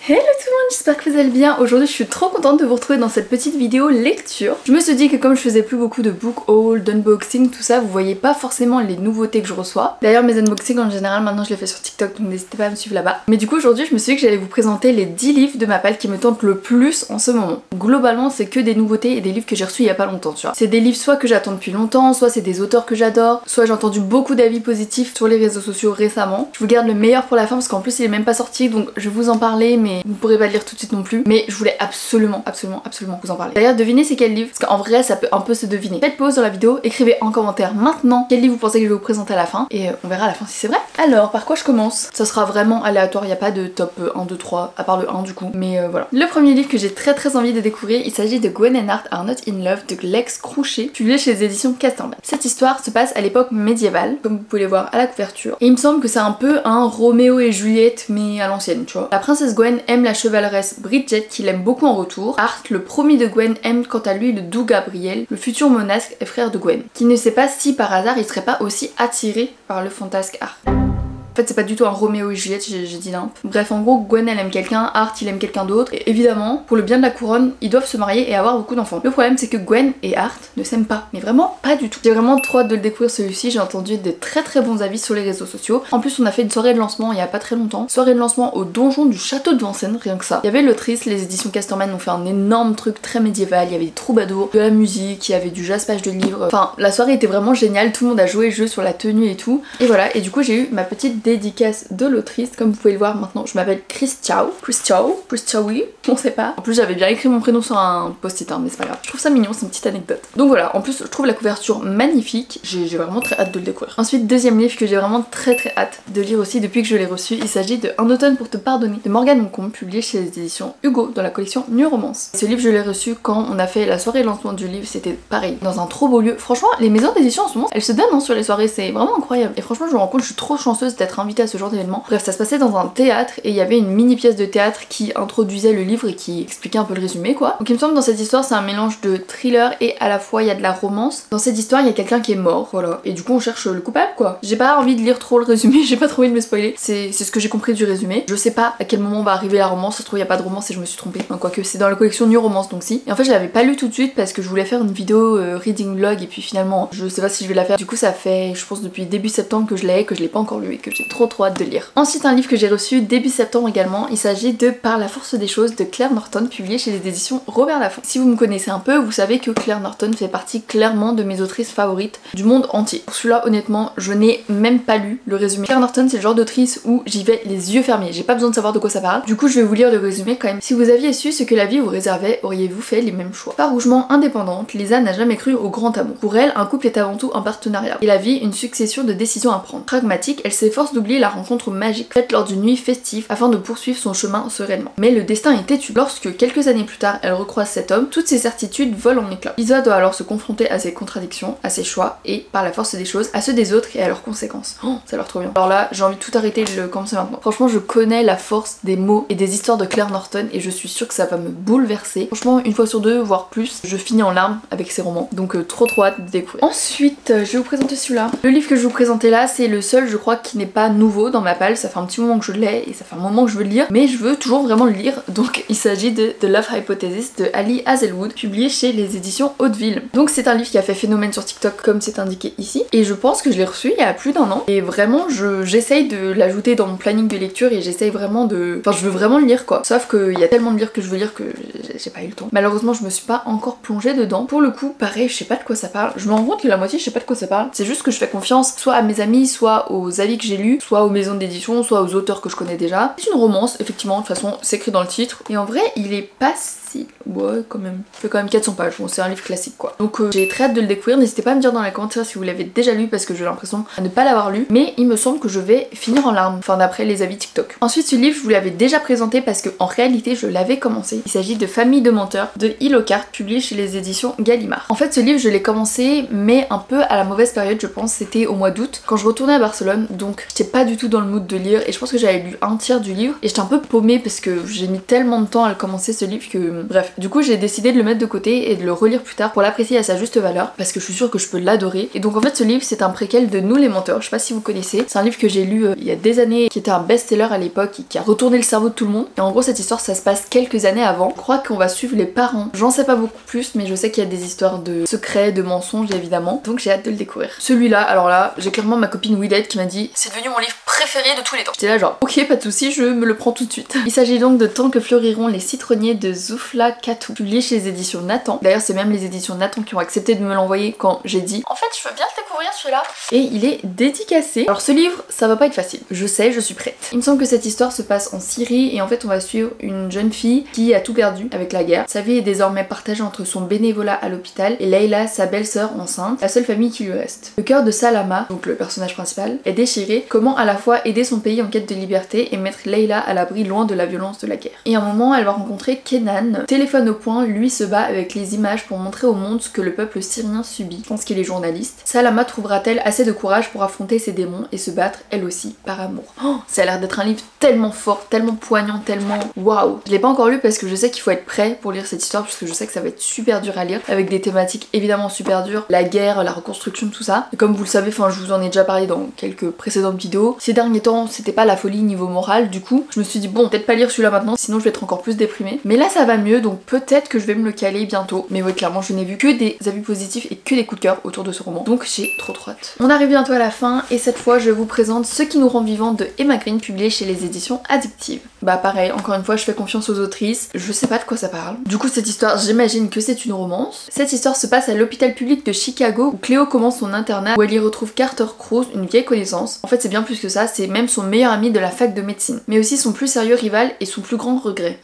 Hello tout le monde, j'espère que vous allez bien. Aujourd'hui je suis trop contente de vous retrouver dans cette petite vidéo lecture. Je me suis dit que comme je faisais plus beaucoup de book haul, d'unboxing, tout ça, vous voyez pas forcément les nouveautés que je reçois. D'ailleurs mes unboxings en général maintenant je les fais sur TikTok, donc n'hésitez pas à me suivre là-bas. Mais du coup aujourd'hui je me suis dit que j'allais vous présenter les 10 livres de ma palle qui me tentent le plus en ce moment. Globalement c'est que des nouveautés et des livres que j'ai reçus il y a pas longtemps, tu vois. C'est des livres soit que j'attends depuis longtemps, soit c'est des auteurs que j'adore, soit j'ai entendu beaucoup d'avis positifs sur les réseaux sociaux récemment. Je vous garde le meilleur pour la fin parce qu'en plus il est même pas sorti, donc je vais vous en parler mais vous pourrez pas le lire tout de suite non plus. Mais je voulais absolument vous en parler. D'ailleurs devinez c'est quel livre, parce qu'en vrai ça peut un peu se deviner. Faites pause dans la vidéo, écrivez en commentaire maintenant quel livre vous pensez que je vais vous présenter à la fin et on verra à la fin si c'est vrai. Alors par quoi je commence? Ça sera vraiment aléatoire, il n'y a pas de top 1, 2, 3 à part le 1 du coup, mais voilà. Le premier livre que j'ai très envie de découvrir, il s'agit de Gwen and Art Are Not In Love de Lex Crouchet, publié chez les éditions Casterman. Cette histoire se passe à l'époque médiévale, comme vous pouvez le voir à la couverture, et il me semble que c'est un peu un Roméo et Juliette mais à l'ancienne, tu vois. La princesse Gwen aime la chevaleresse Bridget qui l'aime beaucoup en retour. Art, le promis de Gwen, aime quant à lui le doux Gabriel, le futur monasque et frère de Gwen, qui ne sait pas si par hasard il serait pas aussi attiré par le fantasque Art. En fait c'est pas du tout un Roméo et Juliette, j'ai dit limp. Bref en gros Gwen elle aime quelqu'un, Art il aime quelqu'un d'autre et évidemment pour le bien de la couronne ils doivent se marier et avoir beaucoup d'enfants. Le problème c'est que Gwen et Art ne s'aiment pas, mais vraiment pas du tout. J'ai vraiment trop hâte de le découvrir celui-ci, j'ai entendu de très bons avis sur les réseaux sociaux. En plus on a fait une soirée de lancement il y a pas très longtemps, soirée de lancement au donjon du château de Vincennes, rien que ça. Il y avait l'autrice, les éditions Casterman ont fait un énorme truc très médiéval, il y avait des troubadours, de la musique, il y avait du jaspage de livres, enfin la soirée était vraiment géniale, tout le monde a joué le jeu sur la tenue et tout. Et voilà, et du coup j'ai eu ma petite dédicace de l'autrice, comme vous pouvez le voir maintenant, je m'appelle Christiaoui, on sait pas. En plus j'avais bien écrit mon prénom sur un post-it, hein, mais c'est pas grave. Je trouve ça mignon, c'est une petite anecdote. Donc voilà, en plus je trouve la couverture magnifique, j'ai vraiment très hâte de le découvrir. Ensuite, deuxième livre que j'ai vraiment très hâte de lire aussi depuis que je l'ai reçu, il s'agit de Un automne pour te pardonner de Morgane Moncombe, publié chez les éditions Hugo dans la collection New Romance. Ce livre je l'ai reçu quand on a fait la soirée de lancement du livre, c'était pareil, dans un trop beau lieu. Franchement, les maisons d'édition en ce moment, elles se donnent hein, sur les soirées, c'est vraiment incroyable. Et franchement je me rends compte, je suis trop chanceuse d'être invitée à ce genre d'événement. Bref, ça se passait dans un théâtre et il y avait une mini pièce de théâtre qui introduisait le livre et qui expliquait un peu le résumé quoi. Donc il me semble dans cette histoire c'est un mélange de thriller et à la fois il y a de la romance. Dans cette histoire il y a quelqu'un qui est mort, voilà. Et du coup on cherche le coupable quoi. J'ai pas envie de lire trop le résumé, j'ai pas trop envie de me spoiler. C'est ce que j'ai compris du résumé. Je sais pas à quel moment va arriver la romance, ça se trouve il y a pas de romance et je me suis trompée. Enfin, quoique c'est dans la collection New Romance donc si. Et en fait je l'avais pas lu tout de suite parce que je voulais faire une vidéo reading vlog et puis finalement je sais pas si je vais la faire. Du coup ça fait je pense depuis début septembre que je l'ai pas encore lu et que j'ai trop hâte de lire. Ensuite un livre que j'ai reçu début septembre également, il s'agit de Par la force des choses de Claire Norton, publié chez les éditions Robert Laffont. Si vous me connaissez un peu, vous savez que Claire Norton fait partie clairement de mes autrices favorites du monde entier. Pour celui-là honnêtement je n'ai même pas lu le résumé. Claire Norton c'est le genre d'autrice où j'y vais les yeux fermés, j'ai pas besoin de savoir de quoi ça parle. Du coup je vais vous lire le résumé quand même. Si vous aviez su ce que la vie vous réservait, auriez-vous fait les mêmes choix? Farouchement indépendante, Lisa n'a jamais cru au grand amour. Pour elle, un couple est avant tout un partenariat et la vie une succession de décisions à prendre. Pragmatique, elle s'efforce d'oublier la rencontre magique faite lors d'une nuit festive afin de poursuivre son chemin sereinement. Mais le destin est têtu. Lorsque quelques années plus tard elle recroise cet homme, toutes ses certitudes volent en éclats. Lisa doit alors se confronter à ses contradictions, à ses choix et, par la force des choses, à ceux des autres et à leurs conséquences. Oh, ça a l'air trop bien. Alors là, j'ai envie de tout arrêter et de le commencer maintenant. Franchement, je connais la force des mots et des histoires de Claire Norton et je suis sûre que ça va me bouleverser. Franchement, une fois sur deux, voire plus, je finis en larmes avec ces romans. Donc trop hâte de découvrir. Ensuite, je vais vous présenter celui-là. Le livre que je vais vous présenter là, c'est le seul, je crois, qui n'est pas nouveau dans ma palle. Ça fait un petit moment que je l'ai et ça fait un moment que je veux le lire, mais je veux toujours vraiment le lire. Donc il s'agit de The Love Hypothesis de Ali Hazelwood, publié chez les éditions Hauteville. Donc c'est un livre qui a fait phénomène sur TikTok comme c'est indiqué ici, et je pense que je l'ai reçu il y a plus d'un an, et vraiment j'essaye de l'ajouter dans mon planning de lecture et j'essaye vraiment de... Enfin je veux vraiment le lire quoi, sauf qu'il y a tellement de livres que je veux lire que j'ai pas eu le temps. Malheureusement je me suis pas encore plongée dedans. Pour le coup pareil, je sais pas de quoi ça parle, je me rends compte que la moitié je sais pas de quoi ça parle, c'est juste que je fais confiance soit à mes amis, soit aux avis que j'ai lus, soit aux maisons d'édition, soit aux auteurs que je connais déjà. C'est une romance effectivement, de toute façon c'est écrit dans le titre, et en vrai il est pas si... ouais quand même, il fait quand même 400 pages, bon c'est un livre classique quoi. Donc j'ai très hâte de le découvrir, n'hésitez pas à me dire dans les commentaires si vous l'avez déjà lu parce que j'ai l'impression à ne pas l'avoir lu, mais il me semble que je vais finir en larmes, enfin d'après les avis TikTok. Ensuite ce livre je vous l'avais déjà présenté parce que en réalité je l'avais commencé, il s'agit de Famille de menteurs de Hilocart, publié chez les éditions Gallimard. En fait ce livre je l'ai commencé mais un peu à la mauvaise période je pense, c'était au mois d'août quand je retournais à Barcelone, donc j'étais pas du tout dans le mood de lire et je pense que j'avais lu un tiers du livre et j'étais un peu paumée parce que j'ai mis tellement de temps à le commencer ce livre que bref, du coup j'ai décidé de le mettre de côté et de le relire plus tard pour l'apprécier à sa juste valeur parce que je suis sûre que je peux l'adorer. Et donc en fait ce livre c'est un préquel de Nous les menteurs, je sais pas si vous connaissez, c'est un livre que j'ai lu il y a des années qui était un best-seller à l'époque et qui a retourné le cerveau de tout le monde. Et en gros cette histoire ça se passe quelques années avant. Je crois qu'on va suivre les parents, j'en sais pas beaucoup plus mais je sais qu'il y a des histoires de secrets, de mensonges évidemment, donc j'ai hâte de le découvrir. Celui-là, alors là, j'ai clairement ma copine Willette qui m'a dit c'est devenu mon livre préféré de tous les temps. J'étais là genre ok pas de soucis, je me le prends tout de suite. Il s'agit donc de Tant que fleuriront les citronniers de Zoufla Katou, publié chez les éditions Nathan. D'ailleurs c'est même les éditions Nathan qui ont accepté de me l'envoyer quand j'ai dit en fait je veux bien le découvrir celui-là. Et il est dédicacé. Alors ce livre ça va pas être facile, je sais, je suis prête. Il me semble que cette histoire se passe en Syrie et en fait on va suivre une jeune fille qui a tout perdu avec la guerre. Sa vie est désormais partagée entre son bénévolat à l'hôpital et Leila, sa belle-sœur enceinte, la seule famille qui lui reste. Le cœur de Salama, donc le personnage principal, est déchiré. Comment à la fois aider son pays en quête de liberté et mettre Leila à l'abri loin de la violence de la guerre. Et à un moment elle va rencontrer Kenan, téléphone au poing, lui se bat avec les images pour montrer au monde ce que le peuple syrien subit. Je pense qu'il est journaliste. Salama trouvera-t-elle assez de courage pour affronter ses démons et se battre elle aussi par amour. Oh, ça a l'air d'être un livre tellement fort, tellement poignant, tellement waouh. Je l'ai pas encore lu parce que je sais qu'il faut être prêt pour lire cette histoire parce que je sais que ça va être super dur à lire avec des thématiques évidemment super dures, la guerre, la reconstruction, tout ça. Et comme vous le savez, enfin je vous en ai déjà parlé dans quelques précédentes vidéos, ces derniers temps c'était pas la folie niveau moral, du coup je me suis dit bon peut-être pas lire celui-là maintenant sinon je vais être encore plus déprimée. Mais là ça va mieux donc peut-être que je vais me le caler bientôt. Mais oui clairement je n'ai vu que des avis positifs et que des coups de cœur autour de ce roman. Donc j'ai trop hâte. On arrive bientôt à la fin et cette fois je vous présente Ce qui nous rend vivants de Emma Green publié chez les éditions Addictive. Bah pareil, encore une fois je fais confiance aux autrices, je sais pas de quoi ça parle. Du coup cette histoire j'imagine que c'est une romance. Cette histoire se passe à l'hôpital public de Chicago où Cléo commence son internat où elle y retrouve Carter Cruz, une vieille connaissance. En fait c'est bien plus que ça, c'est même son meilleur ami de la fac de médecine, mais aussi son plus sérieux rival et son plus grand regret.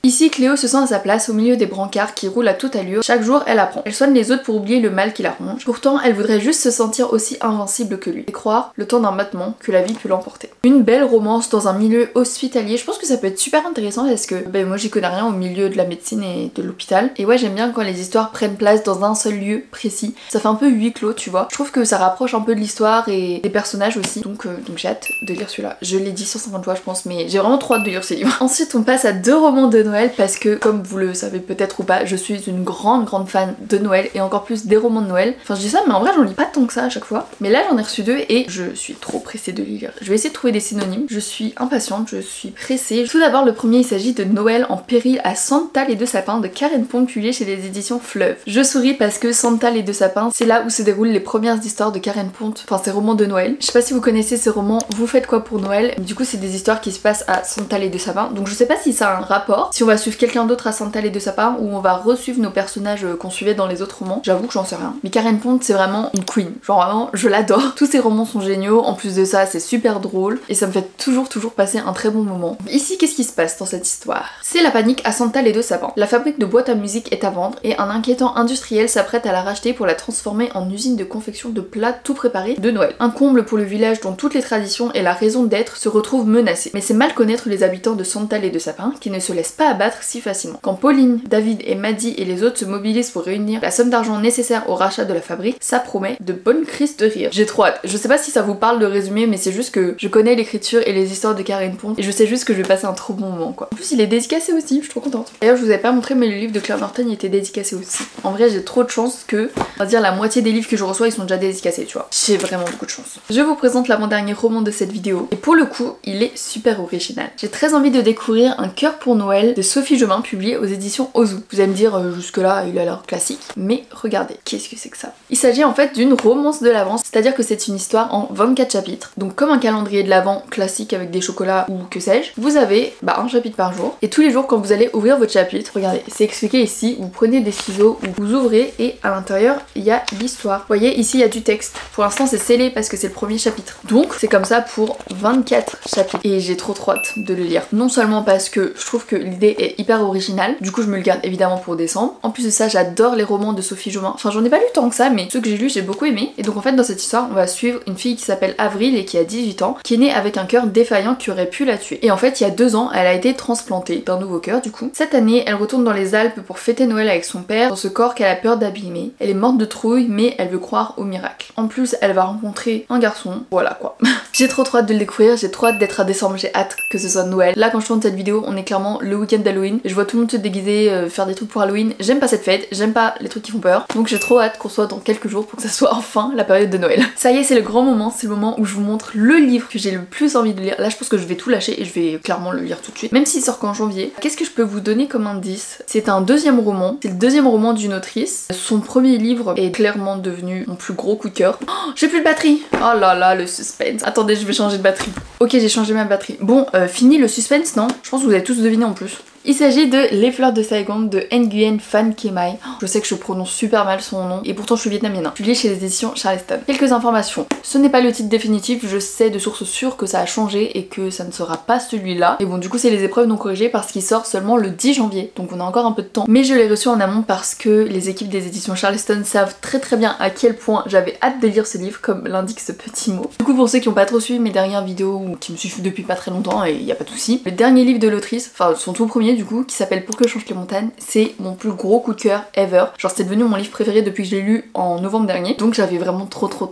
Ici Cléo se sent à sa place au milieu des brancards qui roulent à toute allure. Chaque jour elle apprend. Elle soigne les autres pour oublier le mal qui la ronge. Pourtant elle voudrait juste se sentir aussi invincible que lui et croire, le temps d'un battement, que la vie peut l'emporter. Une belle romance dans un milieu hospitalier, je pense que ça peut être super intéressant parce que moi j'y connais rien au milieu de la médecine et de l'hôpital. Et ouais j'aime bien quand les histoires prennent place dans un seul lieu précis. Ça fait un peu huis clos tu vois. Je trouve que ça rapproche un peu de l'histoire et des personnages aussi. Donc j'ai hâte de lire celui-là. Je l'ai dit 150 fois je pense mais j'ai vraiment trop hâte de lire ce livre. Ensuite on passe à 2 romans de Noël parce que comme vous le savez peut-être ou pas, je suis une grande fan de Noël et encore plus des romans de Noël. Enfin je dis ça mais en vrai j'en lis pas tant que ça à chaque fois. Mais là j'en ai reçu 2 et je suis trop pressée de les lire. Je vais essayer de trouver des synonymes. Je suis impatiente, je suis pressée. Tout d'abord le premier il s'agit de Noël en péril à Santa les deux sapins de Karen Pong publié chez les éditions Fleuve. Je souris parce que Santa les deux sapins c'est là où se déroulent les premières histoires de Karen Pont, enfin ces romans de Noël. Je sais pas si vous connaissez ces romans, vous faites quoi pour Noël? Du coup c'est des histoires qui se passent à Santa les deux sapins, donc je sais pas si ça a un rapport, si on va suivre quelqu'un d'autre à Santa les deux sapins ou on va resuivre nos personnages qu'on suivait dans les autres romans, j'avoue que j'en sais rien. Mais Karen Pont c'est vraiment une queen, genre vraiment je l'adore, tous ces romans sont géniaux, en plus de ça c'est super drôle et ça me fait toujours passer un très bon moment. Ici qu'est-ce qui se passe dans cette histoire? C'est la panique à Santa les deux sapins. La fabrique de boîtes à musique est à vendre et un inquiétant industriel s'apprête à la racheter pour la transformer en usine de confection de plats tout préparés de Noël. Un comble pour le village dont toutes les traditions et la raison d'être se retrouvent menacées. Mais c'est mal connaître les habitants de Santa les deux sapins qui ne se laissent pas abattre si facilement. Quand Pauline, David et Maddie et les autres se mobilisent pour réunir la somme d'argent nécessaire au rachat de la fabrique, ça promet de bonnes crises de rire. J'ai trop hâte. Je sais pas si ça vous parle de résumé mais c'est juste que je connais l'écriture et les histoires de Karen Pont et je sais juste que je vais passer un trop bon moment quoi. En plus il est dédicacé aussi, je suis trop contente. D'ailleurs je vous avais pas montré mais le livre de Claire Norton il était dédicacé aussi. En vrai j'ai trop de chance que, on va dire la moitié des livres que je reçois ils sont déjà dédicacés tu vois. J'ai vraiment beaucoup de chance. Je vous présente l'avant-dernier roman de cette vidéo et pour le coup il est super original. J'ai très envie de découvrir Un cœur pour Noël de Sophie Jomain publié aux éditions Ozu. Vous allez me dire jusque là il a l'air classique mais regardez, qu'est-ce que c'est que ça? Il s'agit en fait d'une romance de l'Avent, c'est-à-dire que c'est une histoire en 24 chapitres. Donc comme un calendrier de l'Avent classique avec des chocolats ou que sais-je, vous avez un chapitre par jour et tous les jours quand vous allez ouvrir votre chapitre, regardez, c'est expliqué ici, vous prenez des ciseaux, vous ouvrez et à l'intérieur il y a l'histoire. Vous voyez ici il y a du texte. Pour l'instant c'est scellé parce que c'est le premier chapitre. Donc c'est comme ça pour 24 chapitres et j'ai trop hâte de le lire. Non seulement parce que je trouve que l'idée est hyper originale, du coup je me le garde évidemment pour décembre. En plus de ça j'adore les romans de Sophie Jomain. Enfin j'en ai pas lu tant que ça mais ceux que j'ai lus j'ai beaucoup aimé. Et donc en fait dans cette histoire on va suivre une fille qui s'appelle Avril et qui a 18 ans, qui est née avec un cœur défaillant qui aurait pu la tuer. Et en fait il y a 2 ans elle a été transplantée d'un nouveau cœur du coup. Cette année elle retourne dans les Alpes pour fêter Noël avec son père dans ce corps qu'elle a peur d'abîmer. Elle est morte de trouille mais elle veut croire au miracle. En plus elle va rencontrer un garçon, voilà quoi. J'ai trop hâte de le découvrir, j'ai trop hâte d'être à décembre, j'ai hâte que ce soit Noël. Là quand je tourne cette vidéo, on est clairement le week-end d'Halloween. Je vois tout le monde se déguiser, faire des trucs pour Halloween. J'aime pas cette fête, j'aime pas les trucs qui font peur. Donc j'ai trop hâte qu'on soit dans quelques jours pour que ça soit enfin la période de Noël. Ça y est, c'est le grand moment, c'est le moment où je vous montre le livre que j'ai le plus envie de lire. Là je pense que je vais tout lâcher et je vais clairement le lire tout de suite. Même s'il sort qu'en janvier. Qu'est-ce que je peux vous donner comme indice? C'est un deuxième roman. C'est le deuxième roman d'une autrice. Son premier livre est clairement devenu mon plus gros coup de cœur. Oh, j'ai plus de batterie. Oh là là, le suspense. Attendez, je vais changer de batterie. Ok, j'ai changé ma batterie. Bon, fini le suspense, non? Je pense que vous avez tous deviné en plus. Il s'agit de Les Fleurs de Saigon de Nguyen Phan Khai. Je sais que je prononce super mal son nom et pourtant je suis vietnamienne. Publié chez les éditions Charleston. Quelques informations. Ce n'est pas le titre définitif, je sais de sources sûres que ça a changé et que ça ne sera pas celui-là. Et bon, du coup c'est les épreuves non corrigées parce qu'il sort seulement le 10 janvier, donc on a encore un peu de temps. Mais je l'ai reçu en amont parce que les équipes des éditions Charleston savent très bien à quel point j'avais hâte de lire ce livre, comme l'indique ce petit mot. Du coup pour ceux qui n'ont pas trop suivi mes dernières vidéos ou qui me suivent depuis pas très longtemps, et il n'y a pas de souci, le dernier livre de l'autrice, enfin son tout premier du coup, qui s'appelle Pour que change les montagnes, c'est mon plus gros coup de cœur ever. Genre c'est devenu mon livre préféré depuis que je l'ai lu en novembre dernier. Donc j'avais vraiment trop hâte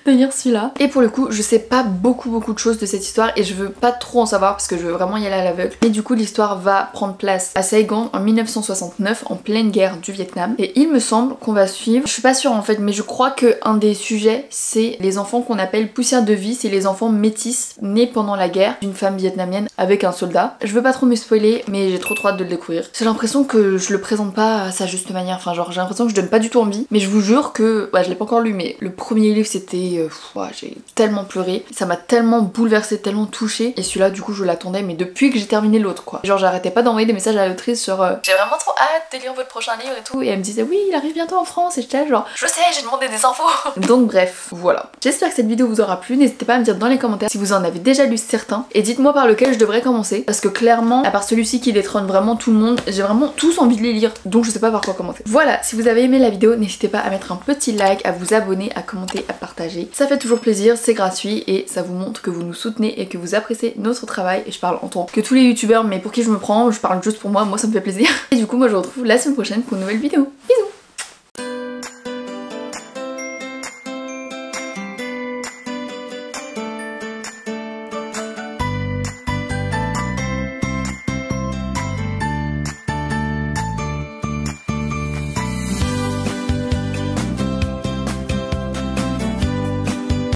de lire celui-là. Et pour le coup, je sais pas beaucoup de choses de cette histoire et je veux pas trop en savoir parce que je veux vraiment y aller à l'aveugle. Mais du coup l'histoire va prendre place à Saigon en 1969, en pleine guerre du Vietnam. Et il me semble qu'on va suivre, je suis pas sûre en fait, mais je crois que un des sujets c'est les enfants qu'on appelle poussière de vie, c'est les enfants métis nés pendant la guerre d'une femme vietnamienne avec un soldat. Je veux pas trop me spoiler, mais j'ai trop hâte de le découvrir. J'ai l'impression que je le présente pas à sa juste manière, enfin genre j'ai l'impression que je donne pas du tout envie, mais je vous jure que, je l'ai pas encore lu, mais le premier livre c'était, j'ai tellement pleuré, ça m'a tellement bouleversée, tellement touchée, et celui-là du coup je l'attendais, mais depuis que j'ai terminé l'autre quoi. Genre j'arrêtais pas d'envoyer des messages à l'autrice sur j'ai vraiment trop hâte de lire votre prochain livre et tout, et elle me disait oui il arrive bientôt en France, et j'étais là genre je sais, j'ai demandé des infos. Donc bref, voilà. J'espère que cette vidéo vous aura plu, n'hésitez pas à me dire dans les commentaires si vous en avez déjà lu certains, et dites-moi par lequel je devrais commencer, parce que clairement, à part celui-ci qui détrône vraiment tout le monde, j'ai vraiment tous envie de les lire, donc je sais pas par quoi commencer. Voilà, si vous avez aimé la vidéo, n'hésitez pas à mettre un petit like, à vous abonner, à commenter, à partager. Ça fait toujours plaisir, c'est gratuit et ça vous montre que vous nous soutenez et que vous appréciez notre travail. Et je parle en tant que tous les youtubeurs, mais pour qui je me prends, je parle juste pour moi, ça me fait plaisir. Et du coup, moi je vous retrouve la semaine prochaine pour une nouvelle vidéo. Bisous!